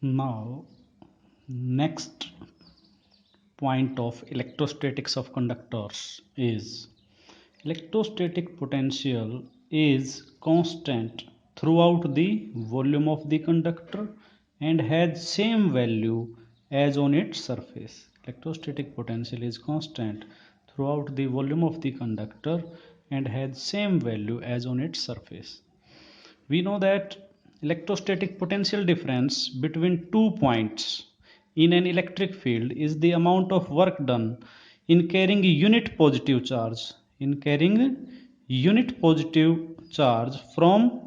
Now, next point of electrostatics of conductors is electrostatic potential is constant throughout the volume of the conductor and has same value as on its surface. Electrostatic potential is constant throughout the volume of the conductor and has same value as on its surface. We know that electrostatic potential difference between 2 points in an electric field is the amount of work done in carrying a unit positive charge from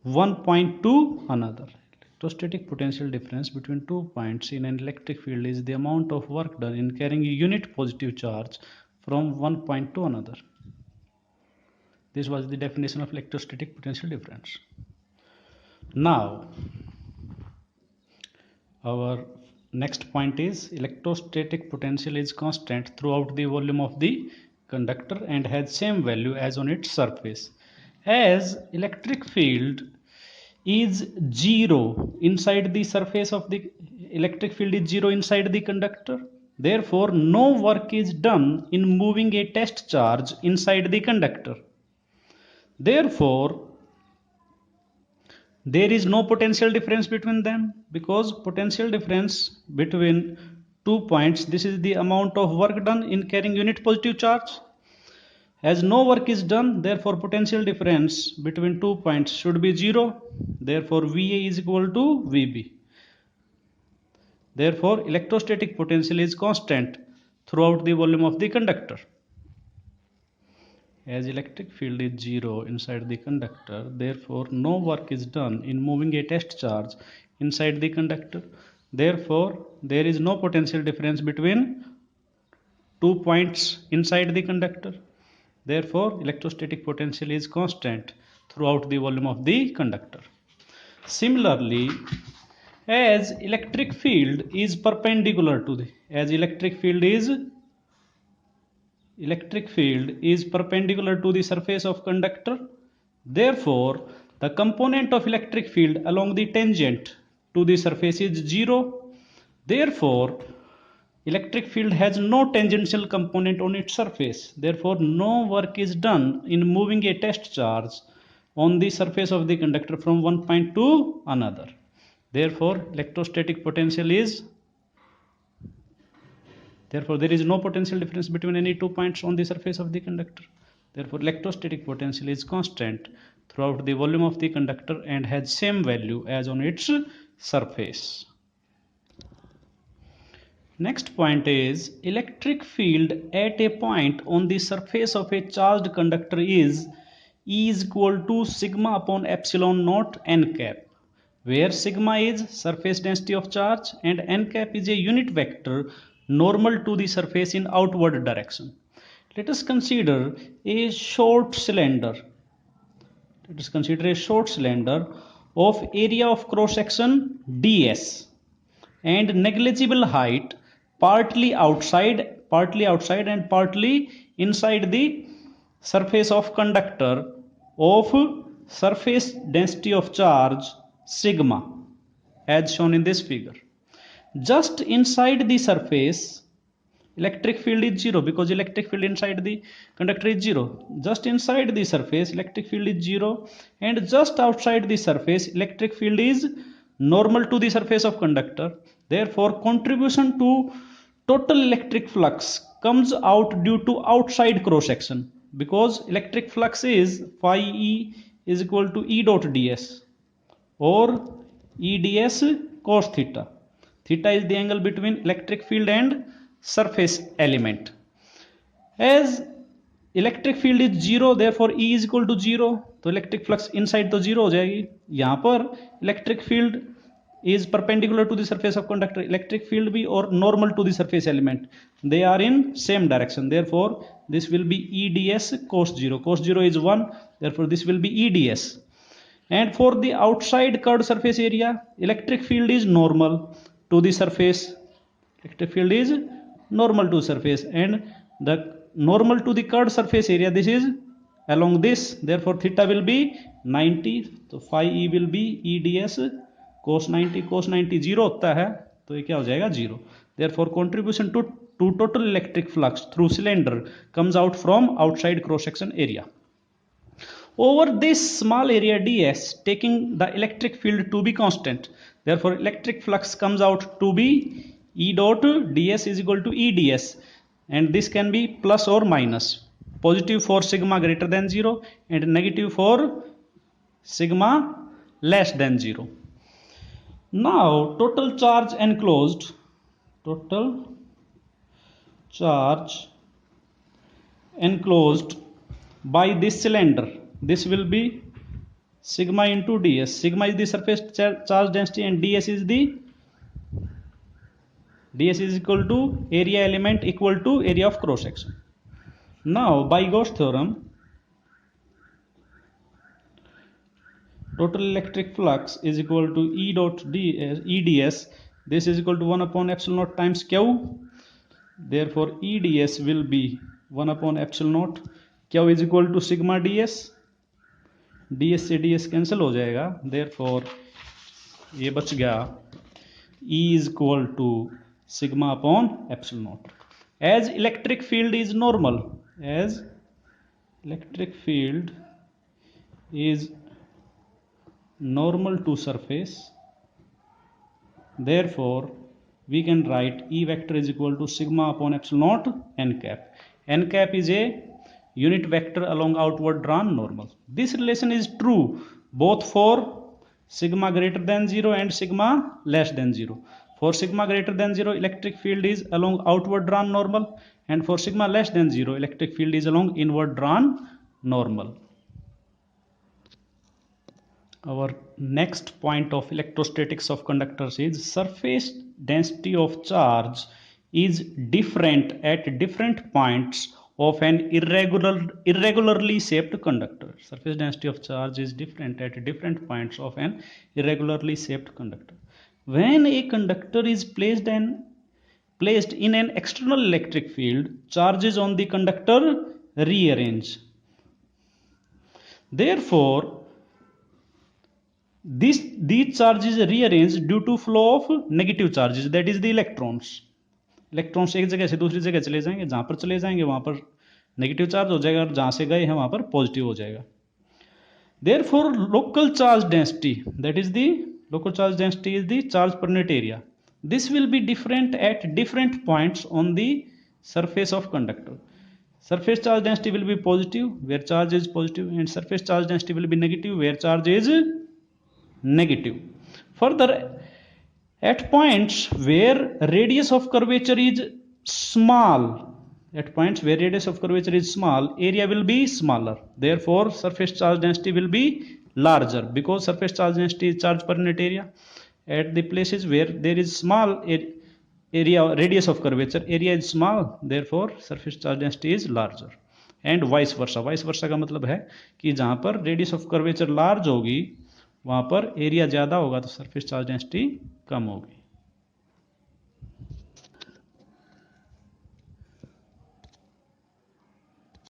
one point to another. Electrostatic potential difference between 2 points in an electric field is the amount of work done in carrying a unit positive charge from one point to another. This was the definition of electrostatic potential difference. Now, our next point is electrostatic potential is constant throughout the volume of the conductor and has same value as on its surface. As electric field is zero inside the surface of the electric field is zero inside the conductor, therefore no work is done in moving a test charge inside the conductor. Therefore, there is no potential difference between them, because potential difference between 2 points, this is the amount of work done in carrying unit positive charge. As no work is done, therefore potential difference between 2 points should be zero. Therefore VA is equal to VB. Therefore electrostatic potential is constant throughout the volume of the conductor. As electric field is zero inside the conductor, therefore no work is done in moving a test charge inside the conductor. Therefore there is no potential difference between 2 points inside the conductor. Therefore electrostatic potential is constant throughout the volume of the conductor. Similarly, as electric field is perpendicular to the surface of conductor, therefore the component of electric field along the tangent to the surface is zero. Therefore electric field has no tangential component on its surface. Therefore no work is done in moving a test charge on the surface of the conductor from one point to another. Therefore there is no potential difference between any 2 points on the surface of the conductor. Therefore electrostatic potential is constant throughout the volume of the conductor and has same value as on its surface. Next point is electric field at a point on the surface of a charged conductor is E is equal to sigma upon epsilon naught n cap, where sigma is surface density of charge and n cap is a unit vector normal to the surface in outward direction. Let us consider a short cylinder. Of area of cross section ds and negligible height, partly outside and partly inside the surface of conductor, of surface density of charge sigma, as shown in this figure. Just inside the surface electric field is zero, because electric field inside the conductor is zero. Just inside the surface electric field is zero, and just outside the surface electric field is normal to the surface of conductor. Therefore contribution to total electric flux comes out due to outside cross section, because electric flux is phi E is equal to E dot ds or E ds cos theta. Theta is the angle between electric field and surface element. As electric field is zero, therefore E is equal to zero, तो electric flux inside तो zero हो जाएगी. यहां पर electric field is perpendicular to the surface of conductor, electric field be or normal to the surface element, they are in same direction. Therefore this will be EDS cos 0. Cos 0 is 1, therefore this will be EDS. And for the outside curved surface area, electric field is normal to the surface, electric field is normal to surface, and the normal to the curved surface area, this is along this, therefore theta will be 90, so phi E will be EDS cos 90 0 होता है, तो ये क्या हो जाएगा 0. Therefore contribution to total electric flux through cylinder comes out from outside cross section area. Over this small area ds, taking the electric field to be constant, therefore electric flux comes out to be E dot ds is equal to EDS, and this can be plus or minus, positive for sigma greater than 0 and negative for sigma less than 0. Now total charge enclosed by this cylinder, this will be sigma into ds. Sigma is the surface charge density and ds is equal to area element equal to area of cross section. Now by Gauss theorem, total electric flux is equal to E dot EDS. This is equal to 1 upon epsilon naught times Q. Therefore EDS will be 1 upon epsilon naught. Q is equal to sigma ds. ds से ds cancel हो जाएगा. Therefore ये बच गया E is equal to sigma upon epsilon naught. As electric field is normal, to surface, therefore we can write E vector is equal to sigma upon epsilon naught n cap. N cap is a unit vector along outward drawn normal. This relation is true both for sigma greater than 0 and sigma less than 0. For sigma greater than 0, electric field is along outward drawn normal, and for sigma less than 0, electric field is along inward drawn normal. Our next point of electrostatics of conductors is surface density of charge is different at different points of an irregularly shaped conductor. Surface density of charge is different at different points of an irregularly shaped conductor. When a conductor is placed in an external electric field, charges on the conductor rearrange. Therefore, these charges rearrange due to flow of negative charges, that is the electrons. Electrons एक जगह से दूसरी जगह चले जाएंगे, जहां पर चले जाएंगे वहां पर नेगेटिव चार्ज हो जाएगा और जहां से गए हैं वहां पर पॉजिटिव हो जाएगा. Therefore local charge density, that is the local charge density is the charge per unit area. This will be different at different points on the surface of conductor. Surface charge density will be positive where charge is positive, and surface charge density will be negative where charge is negative. Further, at points where radius of curvature is small, area will be smaller. Therefore surface charge density will be larger, because surface charge density is charge per unit area. At the places where there is small radius of curvature, area is small, therefore surface charge density is larger. And vice versa का मतलब है कि जहां पर radius of curvature large होगी वहां पर area ज्यादा होगा तो सरफेस चार्ज डेंसिटी कम होगी.